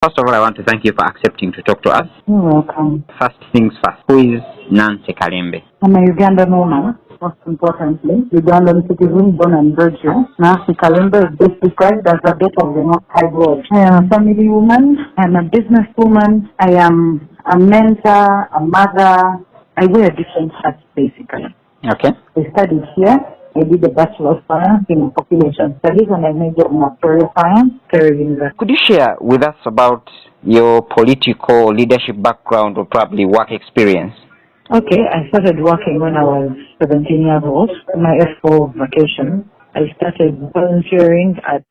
First of all, I want to thank you for accepting to talk to us. You're welcome. First things first, who is Nancy Kalembe? I'm a Ugandan woman, most importantly. Ugandan citizen, born and bred here. Nancy Kalembe is best described as a daughter of the North High God. I am a family woman. I'm a businesswoman. I am a mentor, a mother. I wear different hats, basically. Okay. I studied here. I did a Bachelor of Science in Population Studies and I majored in Actuarial Science, Career University. Could you share with us about your political leadership background or probably work experience? Okay, I started working when I was 17 years old, my F4 vacation. I started volunteering at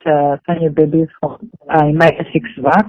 Tanya Baby's home in my ethics vax,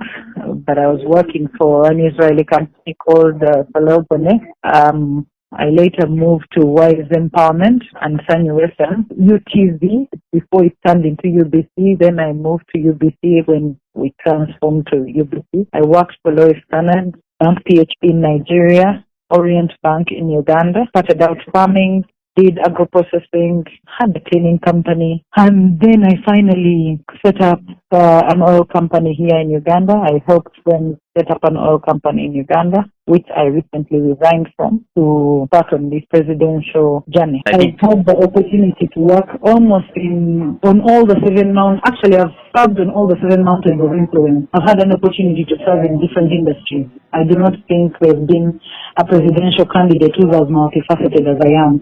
but I was working for an Israeli company called Salobone. I later moved to Wise Empowerment and Sanyu FM, UTV, before it turned into UBC. Then I moved to UBC when we transformed to UBC. I worked for Lois Cannon, Bank PHP in Nigeria, Orient Bank in Uganda, started out farming, did agro-processing, had a cleaning company, and then I finally set up an oil company here in Uganda. I helped them set up an oil company in Uganda, which I recently resigned from to start on this presidential journey. I had the opportunity to work almost on all the 7 mountains. Actually, I've served on all the 7 mountains of influence. I've had an opportunity to serve in different industries. I do not think there's been a presidential candidate who's as multifaceted as I am.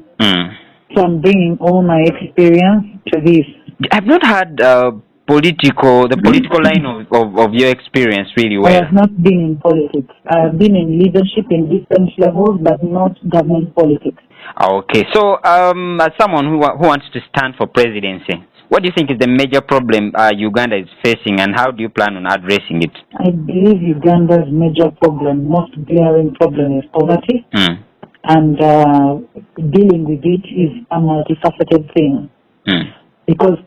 So I'm bringing all my experience to this. I've not had the political line of your experience really well. I have not been in politics. I have been in leadership in different levels, but not government politics. Okay, so as someone who wants to stand for presidency, what do you think is the major problem Uganda is facing, and how do you plan on addressing it? I believe Uganda's major problem, most glaring problem, is poverty. And dealing with it is a multifaceted thing. Because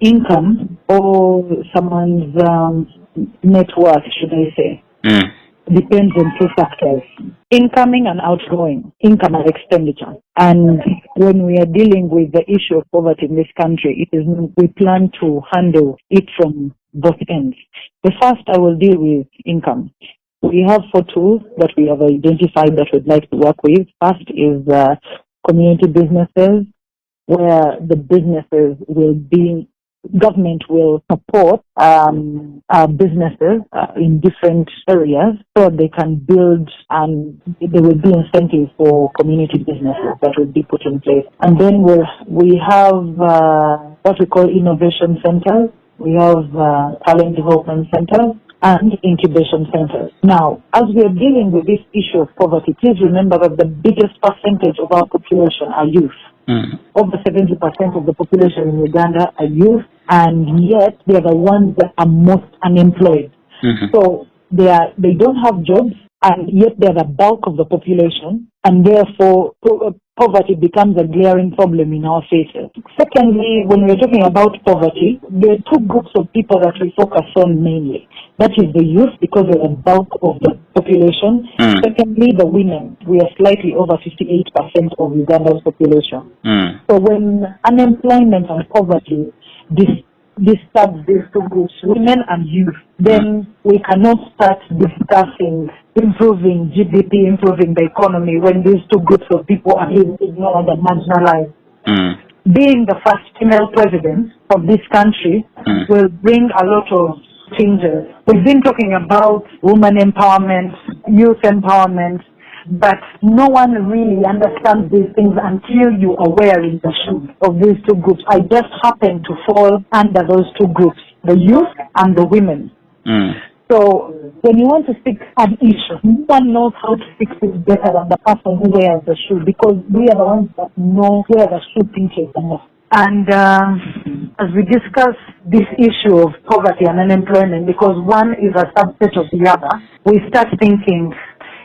income or someone's net worth, should I say, depends on 2 factors: incoming and outgoing, income and expenditure. And when we are dealing with the issue of poverty in this country, we plan to handle it from both ends. The first, I will deal with income. We have 4 tools that we have identified that we'd like to work with. First is community businesses, where the businesses government will support businesses in different areas so they can build, and there will be incentives for community businesses that will be put in place. And then we have what we call innovation centers. We have talent development centers and incubation centers. Now, as we are dealing with this issue of poverty, please remember that the biggest percentage of our population are youth. Over 70% of the population in Uganda are youth, and yet they are the ones that are most unemployed. So they don't have jobs, and yet they're the bulk of the population, and therefore poverty becomes a glaring problem in our faces. Secondly, when we're talking about poverty, there are 2 groups of people that we focus on mainly. That is the youth, because they're the bulk of the population. Secondly, the women. We are slightly over 58% of Uganda's population. So when unemployment and poverty disturbs these 2 groups, women and youth, then we cannot start discussing improving GDP, improving the economy, when these 2 groups of people are ignored and marginalized. Being the first female president of this country will bring a lot of changes. We've been talking about women empowerment, youth empowerment, but no one really understands these things until you are wearing the shoes of these 2 groups. I just happen to fall under those 2 groups, the youth and the women. So when you want to fix an issue, no one knows how to fix it better than the person who wears the shoe, because we are the ones that know where the shoe pinches the most. And as we discuss this issue of poverty and unemployment, because one is a subset of the other, we start thinking,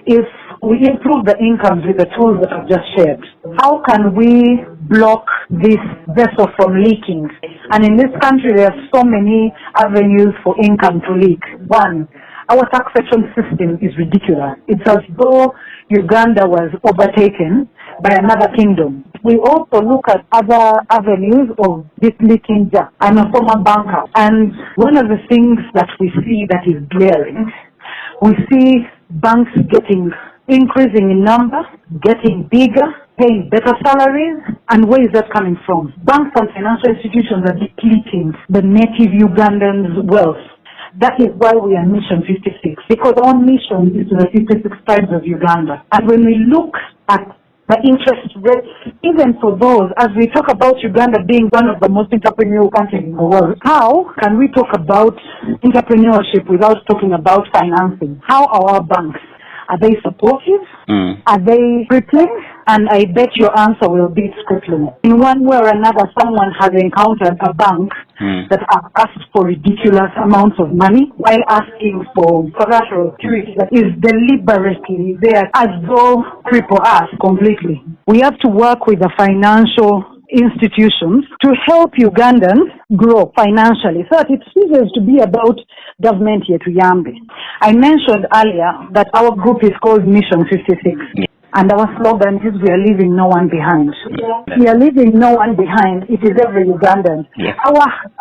if we improve the incomes with the tools that I've just shared, how can we block this vessel from leaking? And in this country, there are so many avenues for income to leak. One, our taxation system is ridiculous. It's as though Uganda was overtaken by another kingdom. We also look at other avenues of depleting debt. I'm a former banker, and one of the things that we see that is glaring, we see banks increasing in number, getting bigger, paying better salaries, and where is that coming from? Banks and financial institutions are depleting the native Ugandans' wealth. That is why we are Mission 56, because our mission is to the 56 tribes of Uganda. And when we look at the interest rates, even for those, as we talk about Uganda being one of the most entrepreneurial countries in the world, how can we talk about entrepreneurship without talking about financing? How are our banks? Are they supportive? Are they crippling? And I bet your answer will be crippling. In one way or another, someone has encountered a bank that have asked for ridiculous amounts of money while asking for collateral security that is deliberately there as though cripple us completely. We have to work with the financial institutions to help Ugandans grow financially so that it ceases to be about government yetuyambe. I mentioned earlier that our group is called Mission 56. And our slogan is, we are leaving no one behind. We are leaving no one behind. It is every Ugandan.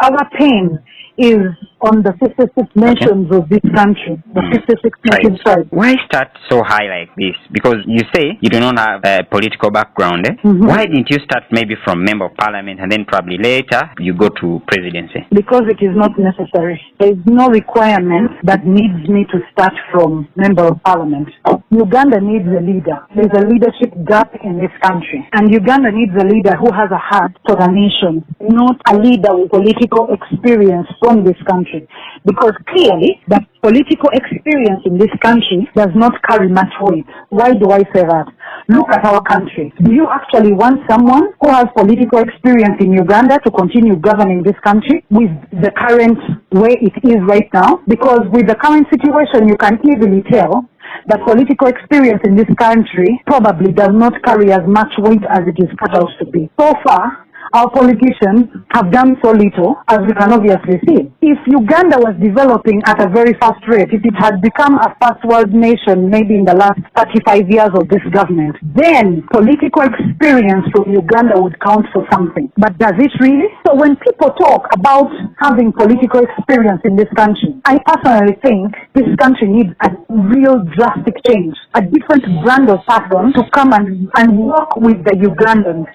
Our pain is on the 56 nations of this country, the 56 nations. Why start so high like this? Because you say you do not have a political background. Why didn't you start maybe from member of parliament and then probably later you go to presidency? Because it is not necessary. There is no requirement that needs me to start from member of parliament. Uganda needs a leader. There is a leadership gap in this country. And Uganda needs a leader who has a heart for the nation, not a leader with political experience from this country. Because clearly, the political experience in this country does not carry much weight. Why do I say that? Look at our country. Do you actually want someone who has political experience in Uganda to continue governing this country with the current way it is right now? Because with the current situation, you can easily tell that political experience in this country probably does not carry as much weight as it is supposed to be. So far, our politicians have done so little, as we can obviously see. If Uganda was developing at a very fast rate, if it had become a first world nation maybe in the last 35 years of this government, then political experience from Uganda would count for something. But does it really? So when people talk about having political experience in this country, I personally think this country needs a real drastic change, a different brand of person to come and work with the Ugandans.